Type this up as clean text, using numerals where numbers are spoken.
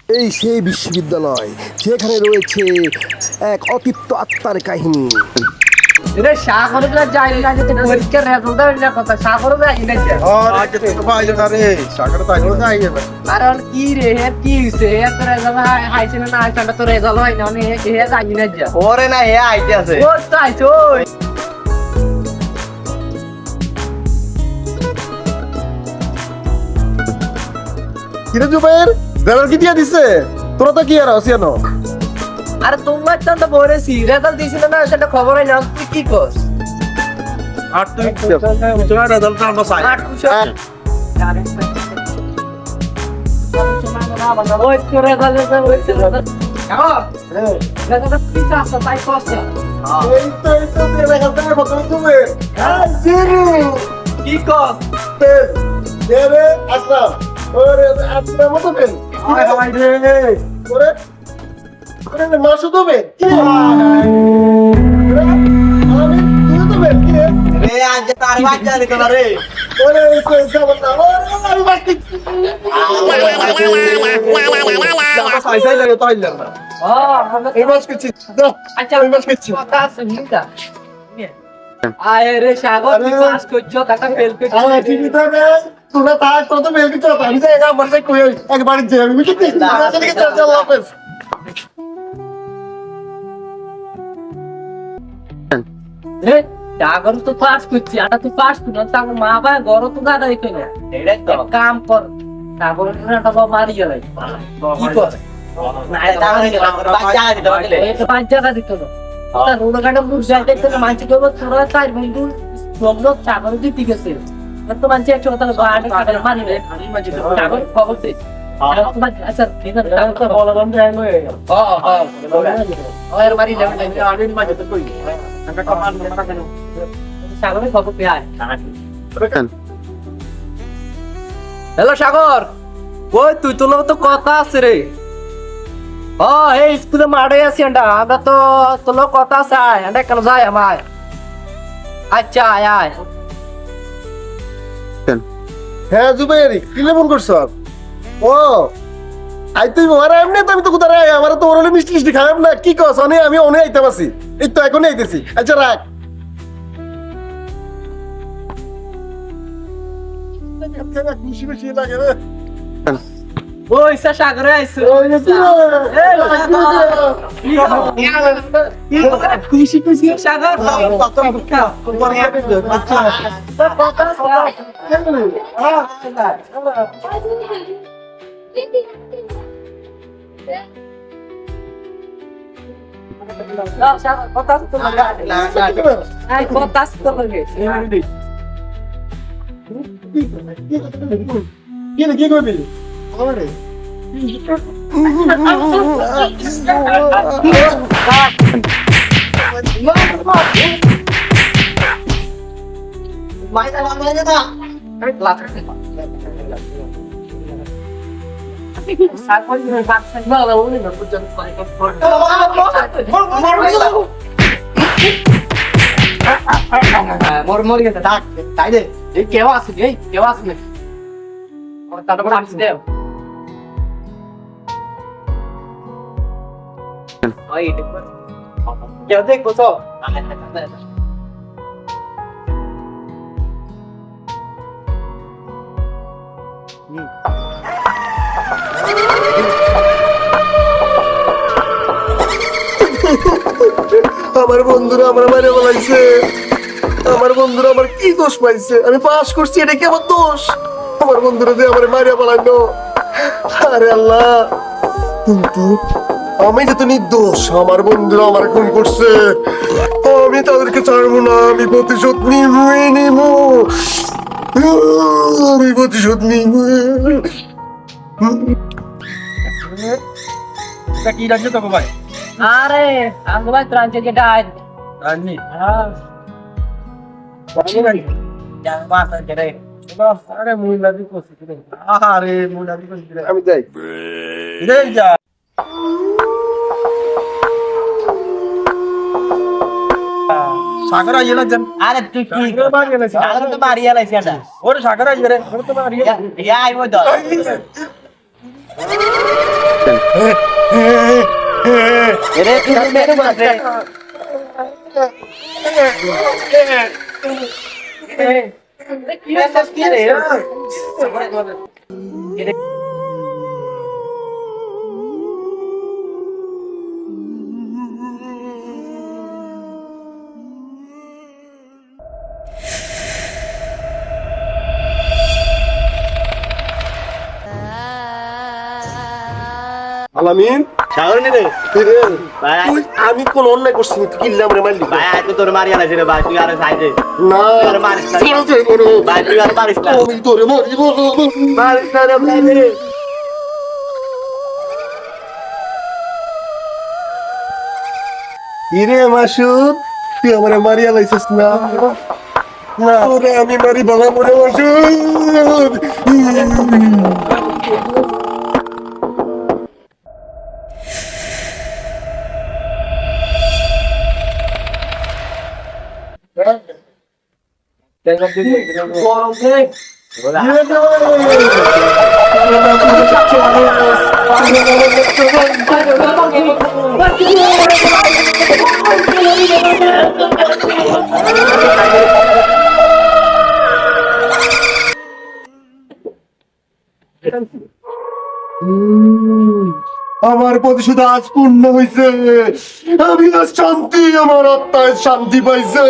এই সেই বিশ্ববিদ্যালয় যেখানে রয়েছে এক অতৃপ্ত আত্মার কাহিনী। রে সাগরে যাই না যে পরীক্ষার রেজাল্ট হইল না কথা সাগরে যাই না যে আজ তো পাইলো না রে সাগর তো আইলো যাই না কারণ কি রে কি হইছে এত রেজাল্ট হাইছে না আইছাটা তো রেজাল্ট হয় না নে হে যাই না যে ওরে না হে আইতে আছে ও তো আইছো কিরে জুবাইর রেজাল্ট কি দিয়া দিছে তোরা তো কি আর আসিয়ানো আরে তোমার তো বলেছি রেজাল্ট দিছিল না সেটা খবর হয় না তুই কি কস আর তুই তোমার রেজাল্ট আমরা চাই ওই তো রেজাল্ট হইছে রেজাল্ট কি আছে তাই কস এই তো রেজাল্টের কথা তুমি জিরো কি কস দেবে আসলাম ওরে আসলাম মত দেন আয় হাই রে ওরে ওরে মাসু দেবে কি আমি তুই দেবে কি রে আজ তার বাচ্চা রে কোন রে ওরে কইছে বলনা ওরে আমি বাকি সাইসাই লাগে তো আইল না এই মাস কিছু আচ্ছা এই মাস কিছু কথা আছে নিতা আয় রে সাগর তুই পাস করছো টাকা ফেল করছো আরে ঠিক আছে তোরা তার তো তো মেল কিছু আমি যে একা মরতে কই একবার যে আমি কি চলে চল চল वापस রে সাগর তো পাস করছি আটা তুই পাস করছ তার মা বাবা ঘর তো গাদা দিতে না এক কাম কর সাগর না টাকা মারি গেল কি কর না টাকা দিতে বাচ্চা দিতে পারলে এই তো বাচ্চা দিতে না তা রোড গাড়ি মুখ যাইতে তো মানছি কব তোরা চার বন্ধু সবলো সাগর দিতে গেছে তো মানছি একটা কথা গাড়ি কাটে মারি রে সাগর খবর দে আচ্ছা ঠিক আছে তো বলা বন্ধ হয়ে গেল ওর মারি যাবে আমি মাঝে তো কই আমরা কমান মারা কেন সাগরের খবর পেয়ে আয় হ্যালো সাগর ওই তুই তোর তো কথা আছে রে ও এই স্কুলে মাঠে আছি আমরা তো তোর কথা আছে আয় আমরা কেন যাই আমায় আচ্ছা আয় আয় হ্যাঁ জুবাইর কি ফোন করছ ও আই তুই মারা এমনি তো আমি তো কোথায় আয় আমার তো ওরলে মিষ্টি মিষ্টি খারাপ না কি কস আমি অনেক আইতে পারছি এই তো এখনই আইতেছি আচ্ছা রাখ খুশি খুশি লাগে রে ওই সাগরে আইছো খুশি খুশি সাগর কি করবি মর গেছে ডাক তাই দে এই কেউ আসবে কেউ আসবে তারপর আসি দেও ওই দেখো কেউ দেখবো তো আমার বন্ধুরা আমার মারে বলাইছে আমার বন্ধুরা আমার কি দোষ পাইছে আমি পাস করছি এটা কি আমার দোষ আমার বন্ধুরা যে আমার মারে বলাইলো আরে আল্লাহ কিন্তু আমি যে তো নির্দোষ আমার বন্ধুরা আমার খুন করছে আমি তাদেরকে ছাড়বো না আমি প্রতিশোধ নিবই নিব আমি প্রতিশোধ নিব কি রাখছে তো ভাই আরে আমি ভাই ট্রান্সে যেটা আয় রানি হ্যাঁ আরে মুই লাগি কইছি আরে মুই লাগি কইছি আমি যাই সাগর আইয়ে লাগছেন আরে তুই কি সাগর তো মারিয়া লাইছি এটা ওরে সাগর আইয়ে রে ওরে তো মারিয়ে ইয়া আইবো তো এরে তুই মেরে মারবে কি মেসেজ কি রে আলামিন সাগর নি রে ফিরে ভাই তুই আমি কোন অন্যায় করছি তুই কিল্লা আমারে মারলি ভাই আজ তো তোর মারিয়া লাগছে রে ভাই তুই আর সাইডে না তোরে মারিস না। ছাড়ো যে কোনো ভাই তুই আর মারিস না আমি তোরে মারিব মারিস না রে ভাই রে ইরে মাসুদ তুই আমারে মারিয়া লাইছিস না না তোরে আমি মারি বাবা মরে মাসুদ গরম দে আমার প্রতিশোধ আজ পূর্ণ হয়েছে আমি আজ শান্তি আমার আত্মায় শান্তি পাইছে